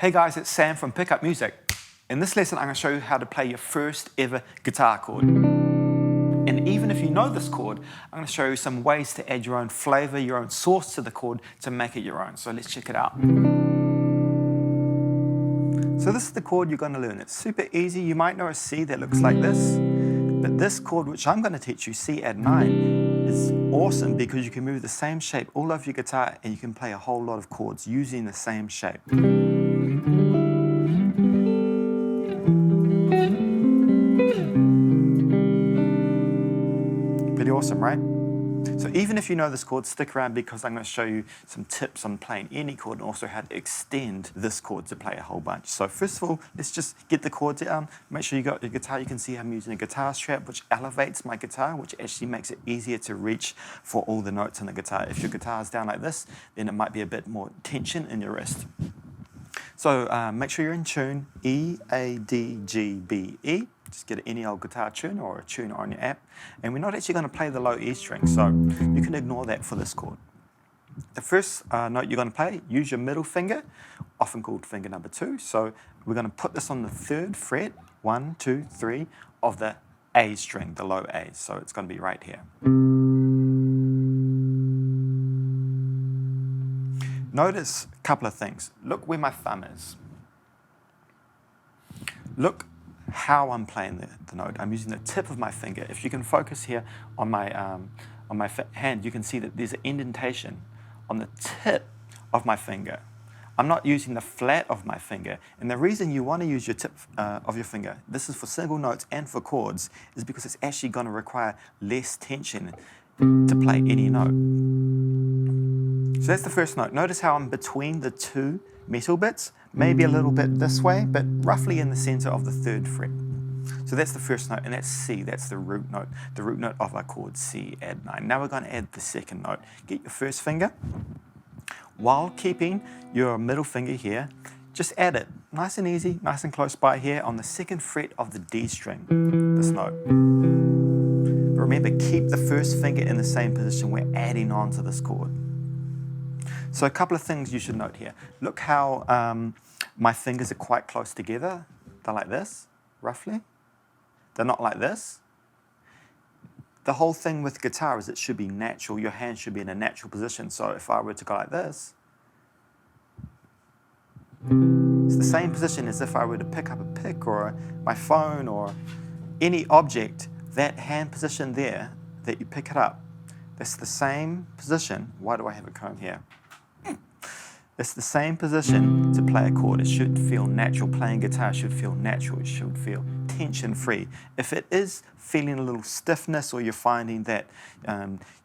Hey guys, it's Sam from Pick Up Music. In this lesson, I'm going to show you how to play your first ever guitar chord. And even if you know this chord, I'm going to show you some ways to add your own flavor, your own sauce to the chord to make it your own. So let's check it out. So this is the chord you're going to learn. It's super easy. You might know a C that looks like this, but this chord, which I'm going to teach you, C add 9, is awesome because you can move the same shape all over your guitar and you can play a whole lot of chords using the same shape. Pretty awesome, right? So even if you know this chord, stick around because I'm going to show you some tips on playing any chord and also how to extend this chord to play a whole bunch. So first of all, let's just get the chord down. Make sure you got your guitar. You can see I'm using a guitar strap which elevates my guitar, which actually makes it easier to reach for all the notes on the guitar. If your guitar is down like this, then it might be a bit more tension in your wrist. So make sure you're in tune, E, A, D, G, B, E. Just get any old guitar tune or a tune on your app. And we're not actually going to play the low E string, so you can ignore that for this chord. The first note you're going to play, use your middle finger, often called finger number 2. So we're going to put this on the 3rd fret, 1, 2, 3, of the A string, the low A. So it's going to be right here. Notice a couple of things. Look where my thumb is. Look how I'm playing the note. I'm using the tip of my finger. If you can focus here on my hand, you can see that there's an indentation on the tip of my finger. I'm not using the flat of my finger. And the reason you want to use your tip of your finger, this is for single notes and for chords, is because it's actually going to require less tension to play any note. So that's the first note. Notice how I'm between the two metal bits, maybe a little bit this way, but roughly in the center of the 3rd fret. So that's the first note, and that's C, that's the root note of our chord C add 9. Now we're going to add the second note. Get your first finger, while keeping your middle finger here, just add it. Nice and easy, nice and close by here on the 2nd fret of the D string, this note. But remember, keep the first finger in the same position. We're adding on to this chord. So a couple of things you should note here. Look how my fingers are quite close together. They're like this, roughly. They're not like this. The whole thing with guitar is it should be natural. Your hand should be in a natural position. So if I were to go like this, it's the same position as if I were to pick up a pick or my phone or any object. That hand position there that you pick it up, that's the same position. Why do I have a comb here? It's the same position to play a chord. It should feel natural. Playing guitar should feel natural. It should feel tension-free. If it is feeling a little stiffness or you're finding that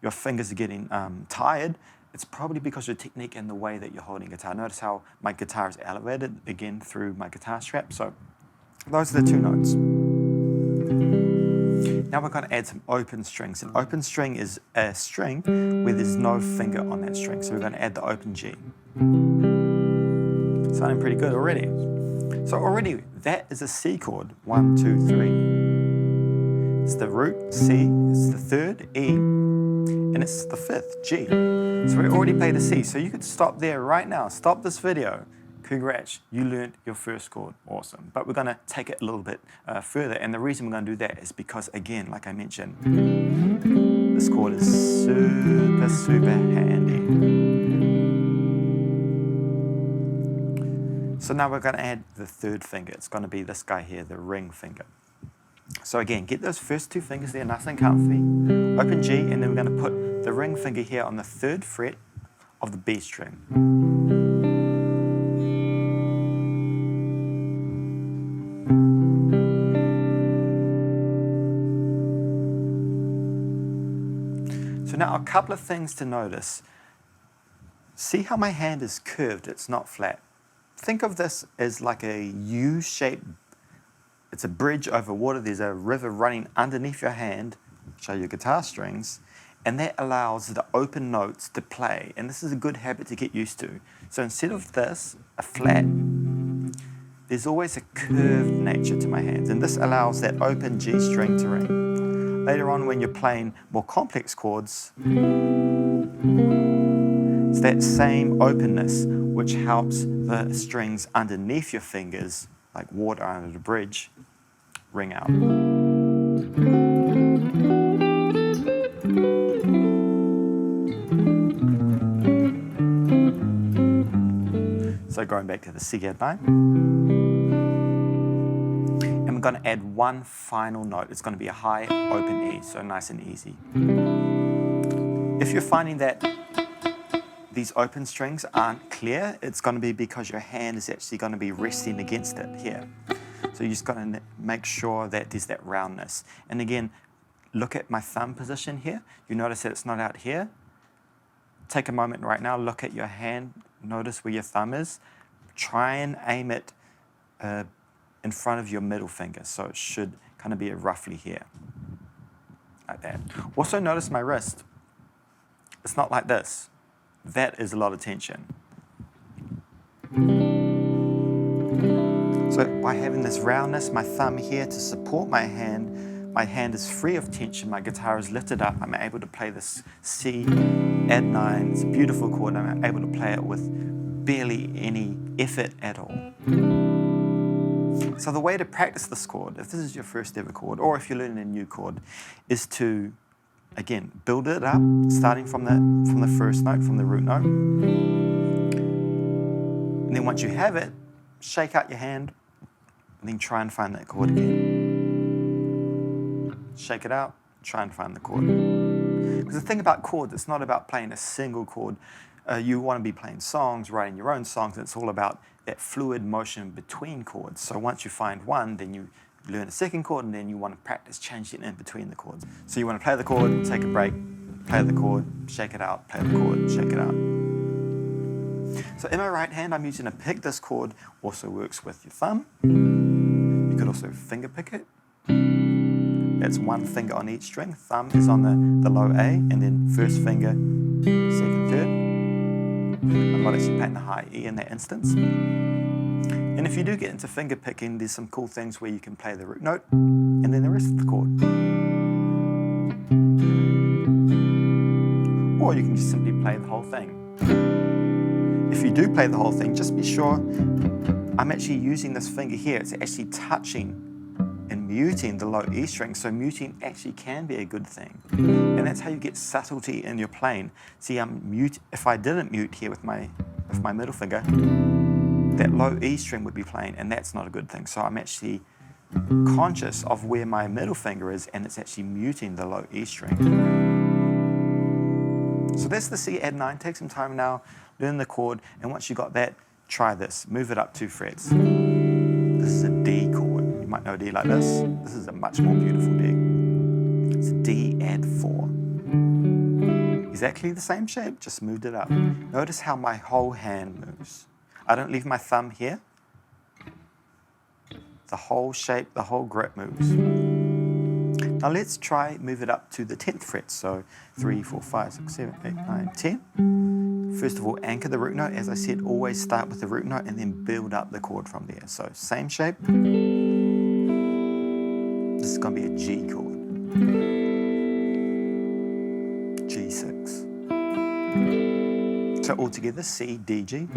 your fingers are getting tired, it's probably because your technique and the way that you're holding guitar. Notice how my guitar is elevated again through my guitar strap. So those are the 2 notes. Now we're going to add some open strings. An open string is a string where there's no finger on that string. So we're going to add the open G. Sounding pretty good already. So already that is a C chord. 1, 2, 3. It's the root C, it's the 3rd E, and it's the 5th G. So we already played a C. So you could stop there right now. Stop this video. Congrats, you learned your first chord. Awesome. But we're going to take it a little bit further. And the reason we're going to do that is because, again, like I mentioned, this chord is super, super handy. So now we're going to add the 3rd finger. It's going to be this guy here, the ring finger. So again, get those first 2 fingers there nice and comfy. Open G, and then we're going to put the ring finger here on the 3rd fret of the B string. So now a couple of things to notice. See how my hand is curved, it's not flat. Think of this as like a U shape. It's a bridge over water. There's a river running underneath your hand, which are your guitar strings, and that allows the open notes to play. And this is a good habit to get used to. So instead of this, a flat, there's always a curved nature to my hands, and this allows that open G string to ring. Later on, when you're playing more complex chords, it's that same openness which helps the strings underneath your fingers, like water under the bridge, ring out. So going back to the C add 9. And we're going to add one final note. It's going to be a high open E, so nice and easy. If you're finding that these open strings aren't clear, it's going to be because your hand is actually going to be resting against it here. So you just got to make sure that there's that roundness. And again, look at my thumb position here. You notice that it's not out here. Take a moment right now, look at your hand, notice where your thumb is. Try and aim it in front of your middle finger. So it should kind of be roughly here, like that. Also notice my wrist. It's not like this. That is a lot of tension. So by having this roundness, my thumb here to support my hand is free of tension, my guitar is lifted up, I'm able to play this C add 9, it's a beautiful chord, I'm able to play it with barely any effort at all. So the way to practice this chord, if this is your first ever chord, or if you're learning a new chord, is to, again, build it up, starting from the first note, from the root note. And then once you have it, shake out your hand, and then try and find that chord again. Shake it out, try and find the chord. Because the thing about chords, it's not about playing a single chord. You want to be playing songs, writing your own songs, and it's all about that fluid motion between chords. So once you find one, then you learn a second chord, and then you want to practice changing it in between the chords. So you want to play the chord, take a break, play the chord, shake it out, play the chord, shake it out. So in my right hand, I'm using a pick. This chord also works with your thumb. You could also finger pick it. That's one finger on each string. Thumb is on the low A, and then first finger, second, third. I'm not actually playing the high E in that instance. And if you do get into finger picking, there's some cool things where you can play the root note and then the rest of the chord. Or you can just simply play the whole thing. If you do play the whole thing, just be sure I'm actually using this finger here. It's actually touching and muting the low E string, so muting actually can be a good thing. And that's how you get subtlety in your playing. See, if I didn't mute here with my middle finger, that low E string would be playing, and that's not a good thing. So I'm actually conscious of where my middle finger is, and it's actually muting the low E string. So that's the C add 9. Take some time now, learn the chord, and once you got that, try this. Move it up 2 frets. This is a D chord. You might know a D like this. This is a much more beautiful D. It's a D add 4. Exactly the same shape, just moved it up. Notice how my whole hand moves. I don't leave my thumb here. The whole shape, the whole grip moves. Now let's try move it up to the 10th fret. So 3, 4, 5, 6, 7, 8, 9, 10. First of all, anchor the root note. As I said, always start with the root note and then build up the chord from there. So same shape. This is going to be a G chord. G6. So altogether, C, D, G.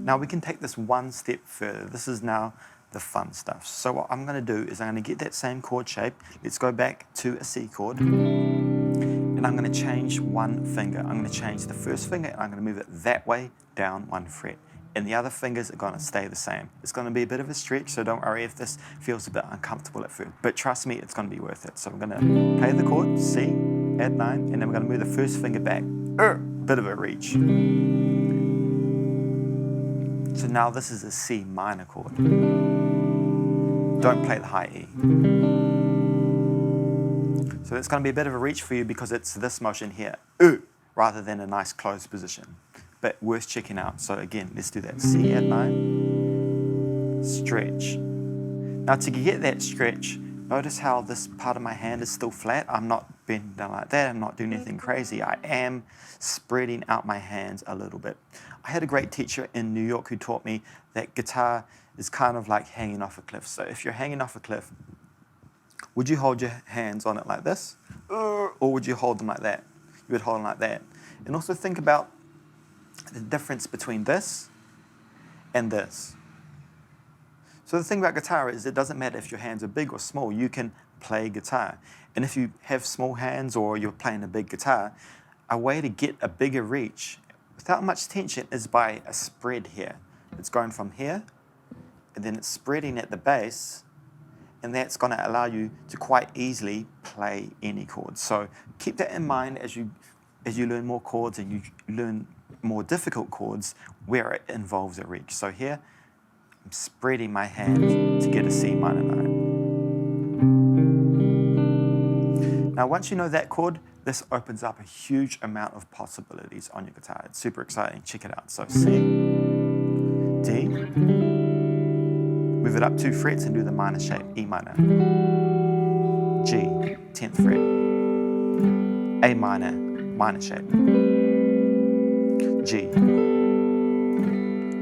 Now we can take this one step further. This is now the fun stuff. So what I'm going to do is I'm going to get that same chord shape. Let's go back to a C chord. And I'm going to change one finger. I'm going to change the first finger, and I'm going to move it that way down 1 fret. And the other fingers are going to stay the same. It's going to be a bit of a stretch, so don't worry if this feels a bit uncomfortable at first. But trust me, it's going to be worth it. So I'm going to play the chord, C, add 9, and then we're going to move the first finger back. Bit of a reach. So now this is a C minor chord. Don't play the high E. So it's going to be a bit of a reach for you because it's this motion here, rather than a nice closed position. But worth checking out. So again, let's do that. C add 9, stretch. Now to get that stretch, notice how this part of my hand is still flat. I'm not bending down like that. I'm not doing anything crazy. I am spreading out my hands a little bit. I had a great teacher in New York who taught me that guitar is kind of like hanging off a cliff. So if you're hanging off a cliff, Would you hold your hands on it like this? Or would you hold them like that? You would hold them like that. And also think about the difference between this and this. So the thing about guitar is it doesn't matter if your hands are big or small, you can play guitar. And if you have small hands or you're playing a big guitar, a way to get a bigger reach without much tension is by a spread here. It's going from here, and then it's spreading at the bass, and that's going to allow you to quite easily play any chord. So keep that in mind as you learn more chords and you learn more difficult chords where it involves a reach. So here, I'm spreading my hand to get a C minor note. Now once you know that chord, this opens up a huge amount of possibilities on your guitar. It's super exciting. Check it out. So C, D, move it up 2 frets and do the minor shape, E minor, G, 10th fret, A minor, minor shape, G,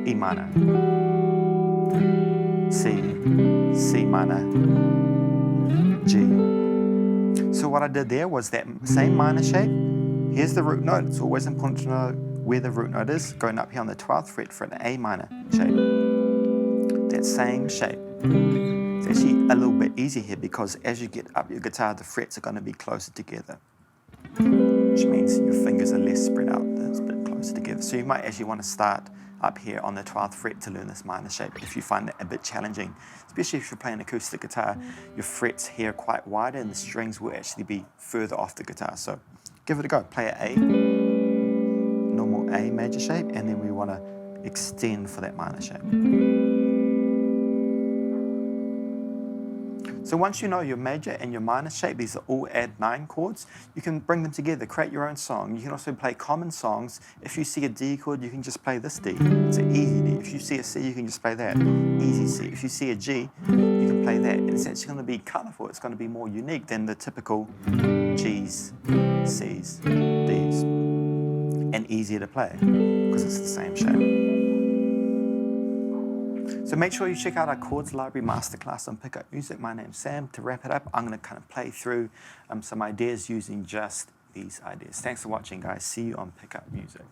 E minor, C, C minor, G. So what I did there was that same minor shape. Here's the root note. It's always important to know where the root note is. Going up here on the 12th fret for an A minor shape. That same shape. It's actually a little bit easier here because as you get up your guitar, the frets are going to be closer together, which means your fingers are less spread out. It's a bit closer together. So you might actually want to start up here on the 12th fret to learn this minor shape if you find that a bit challenging, especially if you're playing acoustic guitar. Your frets here are quite wider and the strings will actually be further off the guitar. So give it a go. Play an A, normal A major shape, and then we want to extend for that minor shape. So once you know your major and your minor shape, these are all add 9 chords, you can bring them together, create your own song. You can also play common songs. If you see a D chord, you can just play this D. It's an easy D. If you see a C, you can just play that. Easy C. If you see a G, you can play that. And it's actually going to be colorful. It's going to be more unique than the typical Gs, Cs, Ds. And easier to play because it's the same shape. So make sure you check out our Chords Library Masterclass on Pickup Music. My name's Sam. To wrap it up, I'm going to kind of play through some ideas using just these ideas. Thanks for watching, guys. See you on Pickup Music.